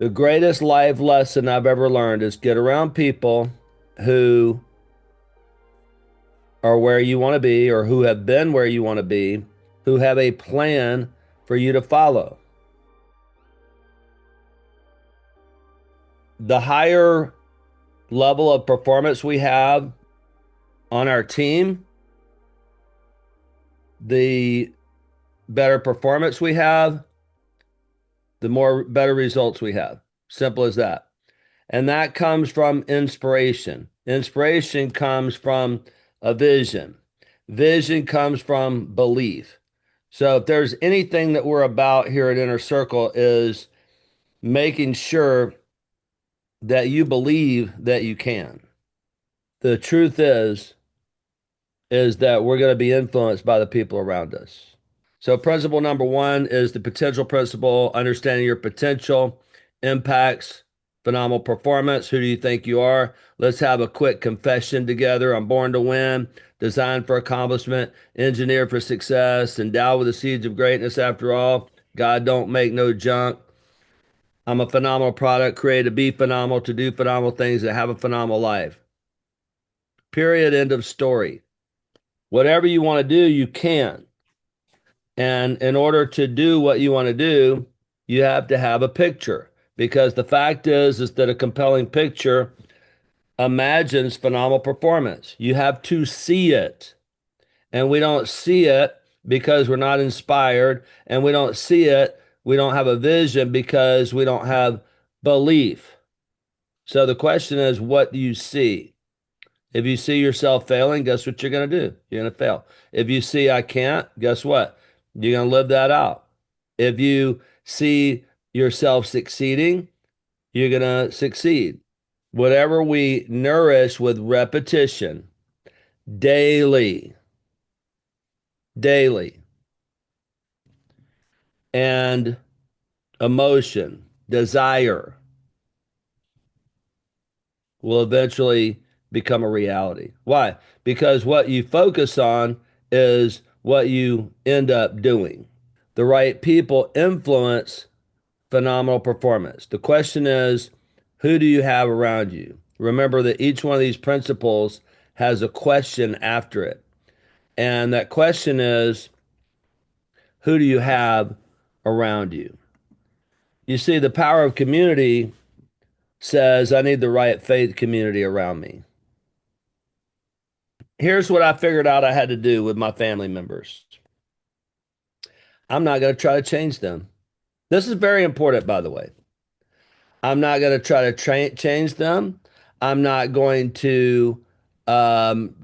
The greatest life lesson I've ever learned is get around people who are where you want to be or who have been where you want to be, who have a plan for you to follow. The higher level of performance we have on our team, the better performance we have, the more better results we have. Simple as that. And that comes from inspiration. Inspiration comes from a vision. Vision comes from belief. So if there's anything that we're about here at Inner Circle is making sure that you believe that you can. The truth is that we're going to be influenced by the people around us. So principle number one is the potential principle. Understanding your potential impacts phenomenal performance. Who do you think you are? Let's have a quick confession together. I'm born to win, designed for accomplishment, engineered for success, endowed with the seeds of greatness. After all, God don't make no junk. I'm a phenomenal product, created to be phenomenal, to do phenomenal things, that have a phenomenal life. Period. End of story. Whatever you want to do, you can. And in order to do what you want to do, you have to have a picture. Because the fact is that a compelling picture imagines phenomenal performance. You have to see it. And we don't see it because we're not inspired. And we don't see it, we don't have a vision because we don't have belief. So the question is, what do you see? If you see yourself failing, guess what you're going to do? You're going to fail. If you see I can't, guess what? You're going to live that out. If you see yourself succeeding, you're going to succeed. Whatever we nourish with repetition daily, daily, and emotion, desire will eventually become a reality. Why? Because what you focus on is what you end up doing. The right people influence phenomenal performance. The question is, who do you have around you? Remember that each one of these principles has a question after it. And that question is, who do you have around you? You see, the power of community says, I need the right faith community around me. Here's what I figured out I had to do with my family members. I'm not going to try to change them. This is very important, by the way. I'm not going to try to change them. I'm not going to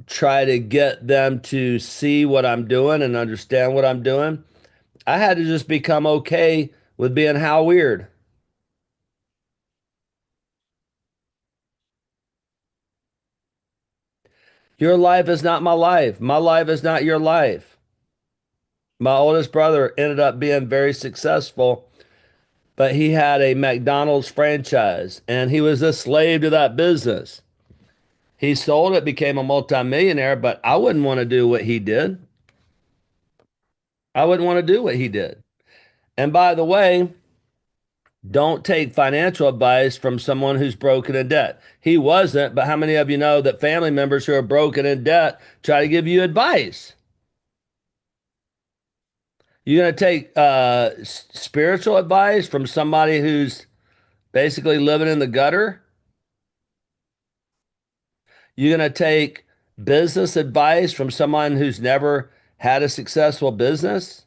try to get them to see what I'm doing and understand what I'm doing. I had to just become okay with being how weird. Your life is not my life. My life is not your life. My oldest brother ended up being very successful, but he had a McDonald's franchise and he was a slave to that business. He sold it, became a multimillionaire, but I wouldn't want to do what he did. I wouldn't want to do what he did. And by the way, don't take financial advice from someone who's broken in debt. He wasn't, but how many of you know that family members who are broken in debt try to give you advice? You're going to take spiritual advice from somebody who's basically living in the gutter? You're going to take business advice from someone who's never had a successful business?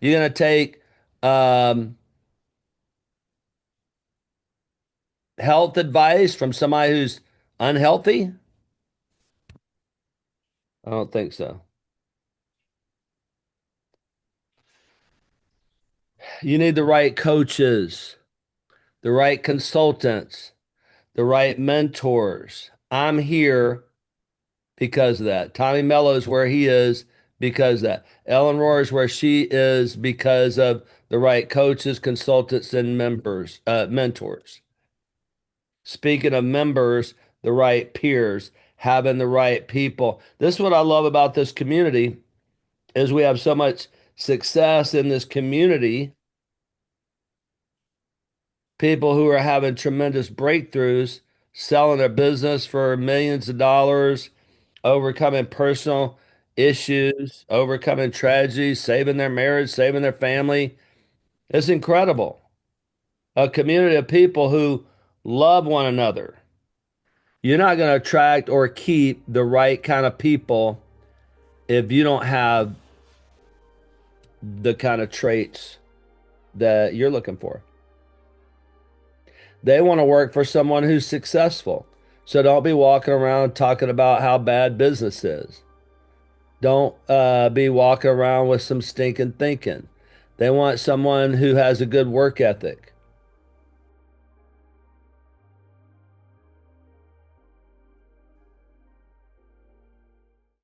You're going to take um, health advice from somebody who's unhealthy? I don't think so. You need the right coaches, the right consultants, the right mentors. I'm here because of that. Tommy Mello is where he is because of that. Ellen Rohr is where she is because of the right coaches, consultants, and mentors. Speaking of members, the right peers, having the right people. This is what I love about this community is we have so much success in this community People who are having tremendous breakthroughs, selling their business for millions of dollars, overcoming personal issues, overcoming tragedies, saving their marriage, saving their family. It's incredible. A community of people who love one another. You're not going to attract or keep the right kind of people if you don't have the kind of traits that you're looking for. They want to work for someone who's successful. So don't be walking around talking about how bad business is. Don't be walking around with some stinking thinking. They want someone who has a good work ethic.